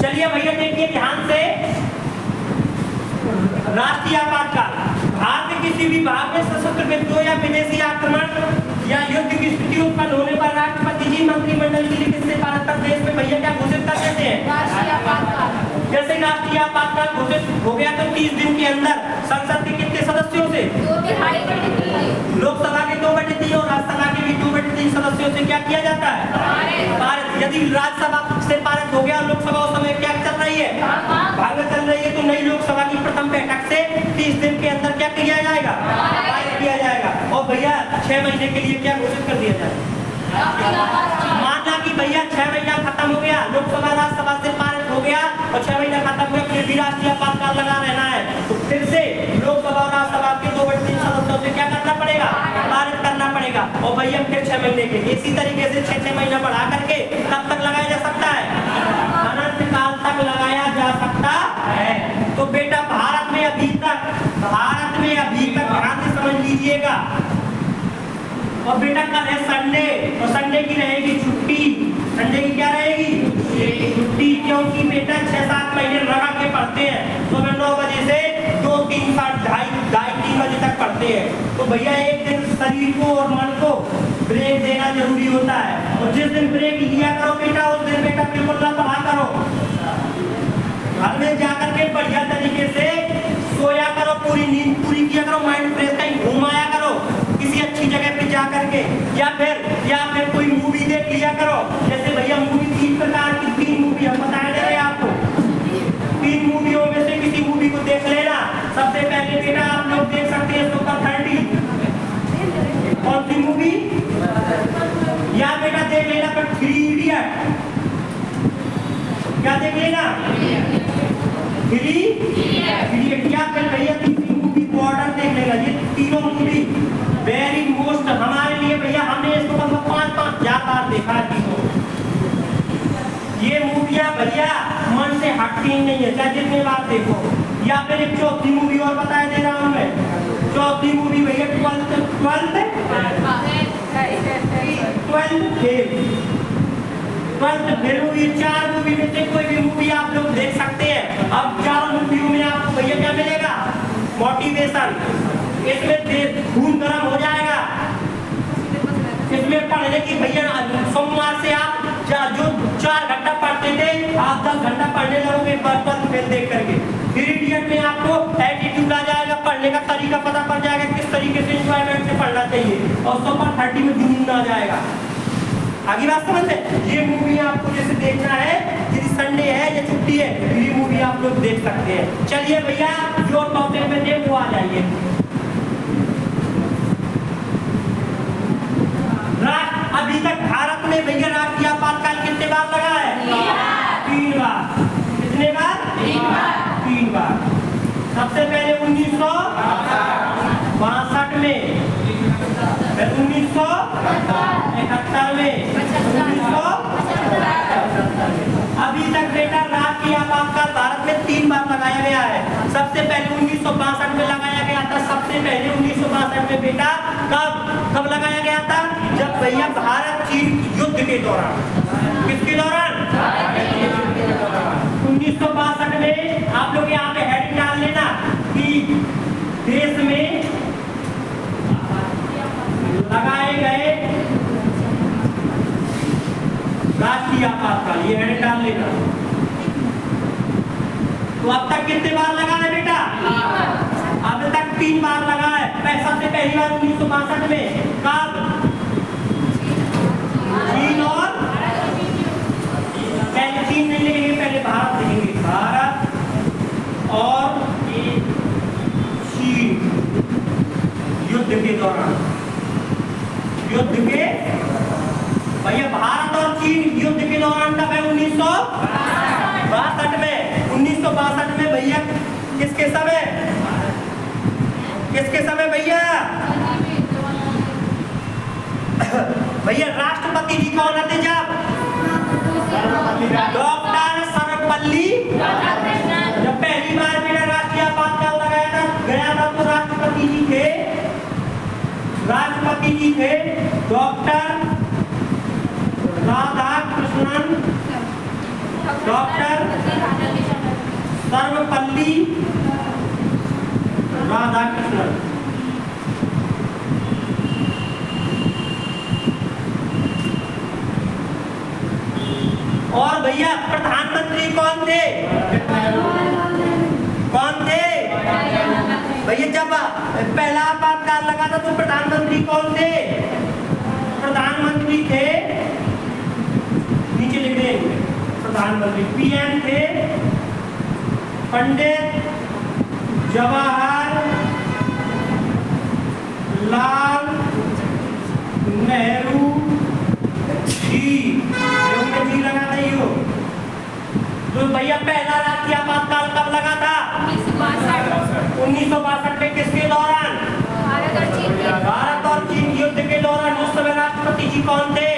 चलिए भैया देखिए ध्यान से, राष्ट्रीय आपातकाल। भारत के किसी भी भाग में सशस्त्र विद्रोह या विदेशी आक्रमण या युद्ध की स्थिति उत्पन्न होने पर राष्ट्रपति जी मंत्रिमंडल की लिखित सिफारिश पर देश में भैया क्या घोषित कर देते हैं? राष्ट्रीय आपातकाल। जैसे राष्ट्रीय आपातकाल घोषित हो गया तो 30 दिन के अंदर संसद के कितने सदस्यों से? 2/3। लोकसभा के 2/3 और राज्यसभा के भी 2/3 सदस्यों से क्या किया जाता है? पारित। यदि राज्यसभा से पारित हो गया और लोकसभा उस समय क्या चल रही है? भाग चल रही है, तो नई लोकसभा की प्रथम बैठक से 30 दिन के अंदर क्या किया जाएगा? पारित किया जाएगा। और भैया 6 महीने के लिए क्या घोषित कर दिया जाए? माना कि भैया 6 महीना खत्म हो गया, लोकसभा राज्यसभा से पारित हो गया और 6 महीना खत्म हो गया, फिर भी राष्ट्रीय आपातकाल लगा रहना है, तो फिर से लोकसभा और राज्यसभा के 2/3 सदस्यों से क्या करना पड़ेगा? पारित करना पड़ेगा। और भैया फिर 6 महीने के लिए इसी तरीके से 6 महीना बढ़ा करके कब तक लगाया जा सकता है? अनंत काल तक लगाया जा सकता है। तो बेटा भारत में अभी तक ध्यान से समझ लीजिएगा। और बेटा कल है संडे, और संडे की रहेगी छुट्टी। संडे की क्या रहेगी? छुट्टी। क्योंकि बेटा 6-7 महीने लगा के पढ़ते हैं, सुबह 9 बजे से 2, 3, 2:30 बजे तक पढ़ते हैं। तो भैया एक दिन शरीर को और मन को ब्रेक देना जरूरी होता है। और जिस दिन ब्रेक लिया करो बेटा, उस दिन बेटा बिल्कुल ना पढ़ा करो, घर में जाकर के बढ़िया तरीके से सोया करो, पूरी नींद पूरी किया करो, माइंड फ्रेश कहीं घुमाया करो किसी अच्छी जगह पे जा करके, या फिर कोई मूवी देख लिया करो। जैसे भैया मूवी 3 प्रकार की 3 मूवी हम बताए दे रहे हैं आपको। 3 मूवियों में से किसी मूवी को देख लेना। सबसे पहले बेटा आप लोग देख सकते हैं सुपर 30। कौन सी मूवी? या बेटा देख लेना पर 3 इडियट। क्या देख लेना? 3 इडियट। या फिर भैया तीसरी मूवी बॉर्डर देख लेना। ये तीनों मूवी वेरी मोस्ट हमारे लिए भैया, हमने इसको कम 5-5 बार देखा है तीनों। ये मूवियाँ भैया मन से हटती ही नहीं है, चाहे जितने बार देखो। या फिर एक चौथी मूवी और बताया दे रहा हूँ मैं। चौथी मूवी भैया 12th फेल मूवी। 4 मूवी में से कोई भी मूवी आप लोग देख सकते हैं। अब 4 मूवियों में आपको भैया क्या मिलेगा? मोटिवेशन। इसमें खून गर्म हो जाएगा। इसमें पढ़ने की भैया सोमवार से आप जो 4 घंटा पढ़ते थे, आप 10 घंटा पढ़ने लगोगे फिर देख करके। 3 इडियट में आपको एटीट्यूड आ जाएगा, पढ़ने का तरीका पता पड़ जाएगा, किस तरीके से एंजॉयमेंट से पढ़ना चाहिए। और सुपर 30 में जुनून आ जाएगा। आगे बात समझ में? ये मूवी आपको जैसे देखना है, यदि संडे है या छुट्टी है, ये मूवी आप लोग देख सकते हैं। चलिए भैया जो टॉपिक में थे वो आ जाइए। अभी तक भारत में भैया राष्ट्रीय आपातकाल कितने बार लगा है? 3 बार। कितने बार? 3 बार। सबसे पहले 1962 में, फिर 1971 में, 1975। अभी तक बेटा राष्ट्रीय आपातकाल भारत में 3 बार लगाया गया है। सबसे पहले 1962 में लगाया गया था। सबसे पहले 1962 में बेटा कब लगाया गया था? जब भैया भारत चीन युद्ध के दौरान। किसके दौरान? 1962 में आप लोग यहाँ पे हेडिंग डाल लेना कि देश में लगाए गए राष्ट्रीय आपातकाल, ये हेडिंग डाल लेना। तो अब तक कितने बार लगा है बेटा? अब तक 3 बार लगा है। सबसे पहली बार 1962 में। कब? चीन और पहले चीन नहीं लिखेंगे, पहले भारत लिखेंगे। भारत और चीन युद्ध के दौरान। भैया भारत और चीन युद्ध के दौरान कब है? 1962 में। 1962 में भैया किसके समय भैया? भैया राष्ट्रपति जी कौन थे जब? डॉक्टर सर्वपल्ली। जब पहली बार मेरा राष्ट्रीय आपातकाल लगाया गया था तो राष्ट्रपति जी थे डॉक्टर राधाकृष्णन, डॉक्टर सर्वपल्ली राधाकृष्णन। और भैया प्रधानमंत्री कौन थे? कौन थे भैया? जब पहला आपातकाल लगा था तो प्रधानमंत्री कौन थे? प्रधानमंत्री थे, नीचे लिख देंगे, प्रधानमंत्री पीएम थे पंडित जवाहर लाल नेहरू जी। जी लगा था यो। तो भैया पहला राष्ट्रीय आपातकाल कब लगा था? 1962 में। किसके दौरान? भारत और चीन युद्ध के दौरान। उस समय राष्ट्रपति जी कौन थे?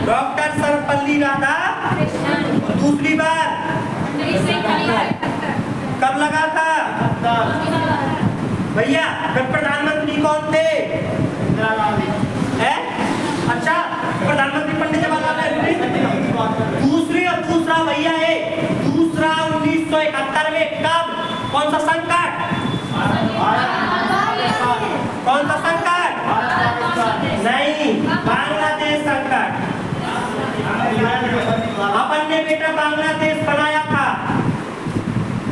डॉक्टर सर्वपल्ली राधाकृष्णन। दूसरी बार कब लगा था भैया? फिर प्रधानमंत्री कौन थे? है? अच्छा, प्रधानमंत्री पंडित जवाहरलाल नेहरू। दूसरा भैया है, दूसरा 1971 में। कब? कौन सा संकट? कौन सा संकट? नहीं, बांग्लादेश संकट। अपन ने बेटा बांग्लादेश बनाया था,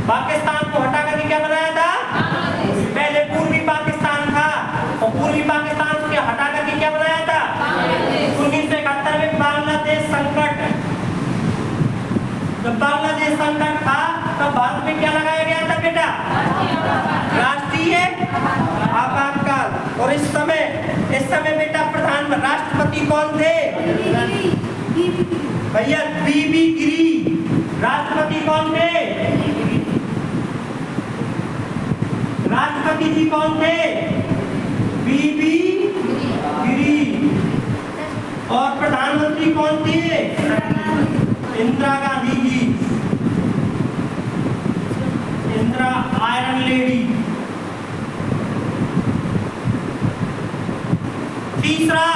पाकिस्तान को हटा करके क्या बनाया था? पहले पूर्वी पाकिस्तान था और पूर्वी पाकिस्तान को हटा करके क्या बनाया था? 1971 में बांग्लादेश संकट। जब बांग्लादेश संकट था तब भारत में क्या लगाया गया था बेटा? राष्ट्रीय आपातकाल। और इस समय बेटा राष्ट्रपति कौन थे भैया? बीबी गिरी। राष्ट्रपति कौन थे? राष्ट्रपति जी कौन थे? बीबी गिरी। और प्रधानमंत्री कौन थे? इंदिरा गांधी जी। Indira iron lady. तीसरा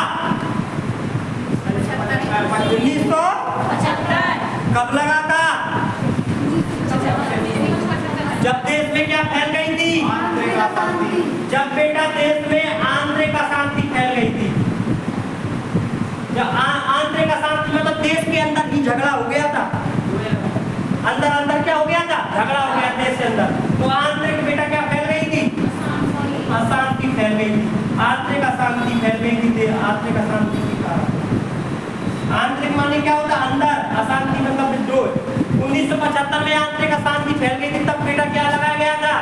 1975 कब लगा था? जब देश में क्या फैल गई थी? जब बेटा देश में आंतरिक अशांति फैल गई थी। जब आंतरिक अशांति मतलब देश के अंदर ही झगड़ा हो गया था। अंदर क्या हो गया था? झगड़ा हो गया देश के अंदर। तो आंतरिक बेटा क्या फैल गई थी? अशांति फैल गई थी। आंतरिक अशांति फैल गई थी। आंतरिक अशांति के कारण। आंतरिक माने क्या होता? अंदर। अशांति मतलब विद्रोह। 1975 में आंतरिक अशांति फैल गई थी, तब बेटा क्या लगाया गया था?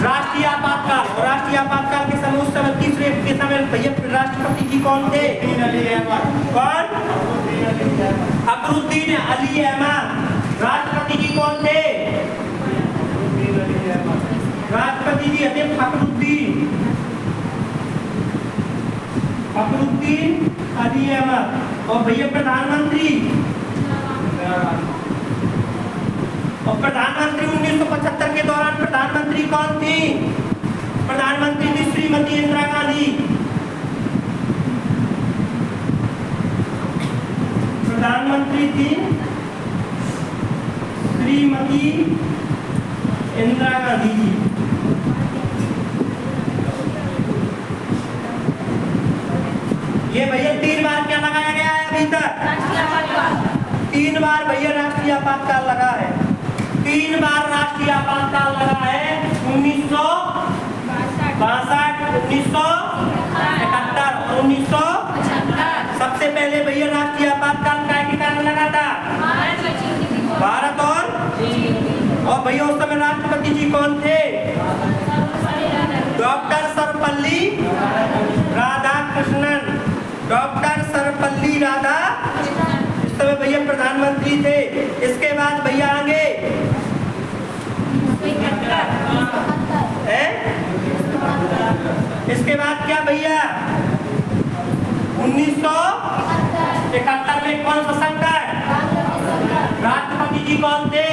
राष्ट्रीय आपातकाल। और राष्ट्रीय आपातकाल के समय उस समय तीसरे के समय भैया राष्ट्रपति जी कौन थे? कौन? अकबरुद्दीन अली अहमद। राष्ट्रपति जी कौन थे? राष्ट्रपति जी थे फखरुद्दीन अली अहमद। और भैया प्रधानमंत्री 1975 के दौरान प्रधानमंत्री कौन थी? प्रधानमंत्री थी श्रीमती इंदिरा गांधी। प्रधानमंत्री थी श्रीमती इंदिरा गांधी जी। ये भैया 3 बार क्या लगाया गया है अभी तक? 3 बार भैया राष्ट्रीय आपातकाल लगा है। 3 बार राष्ट्रीय आपातकाल लगा है। 1962, 1971 और 1975। सबसे पहले भैया राष्ट्रीय आपातकाल काय के कारण लगा था? भारत और भैया उस समय राष्ट्रपति जी कौन थे? डॉक्टर सर्वपल्ली राधाकृष्णन। डॉक्टर सर्वपल्ली राधाकृष्णन इस समय भैया प्रधानमंत्री थे। इसके बाद भैया आगे इसके बाद क्या भैया? 1971 में कौन सा संकट? राष्ट्रपति जी कौन थे?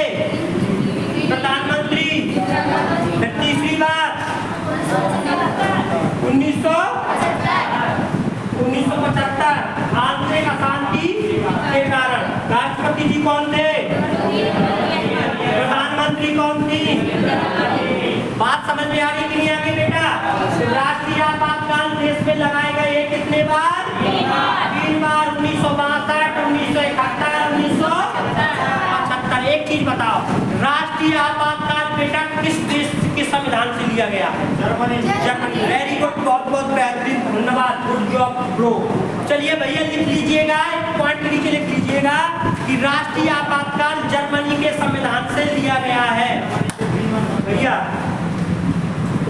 प्रधानमंत्री। तीसरी बार 1975 आंतरिक अशांति के कारण। राष्ट्रपति जी कौन थे? प्रधानमंत्री कौन थी? बात समझ में आ रही कि नहीं आ रही बेटा? राष्ट्रीय आपातकाल देश में लगाए गए कितने बार? 3 बार। 1962, 1971, 1975। एक चीज बताओ, राष्ट्रीय आपातकाल बेटा किस देश के संविधान से लिया गया? जर्मनी। वेरी गुड, बहुत बहुत बेहतरीन, धन्यवाद, गुड जॉब ब्रो। चलिए भैया लिख लीजिएगा, एक पॉइंट नीचे लिख लीजिएगा कि राष्ट्रीय आपातकाल जर्मनी के संविधान से लिया गया है। भैया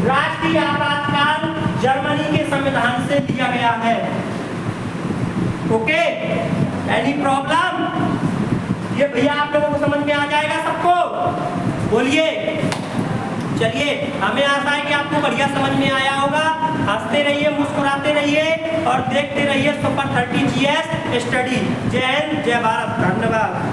राष्ट्रीय आपातकाल जर्मनी के संविधान से लिया गया है। Okay, any problem? ये भैया आप लोगों को समझ में आ जाएगा सबको? बोलिए। चलिए, हमें आशा है कि आपको बढ़िया समझ में आया होगा। हंसते रहिए, मुस्कुराते रहिए और देखते रहिए सुपर 30 GS स्टडी। जय हिंद, जय भारत, धन्यवाद।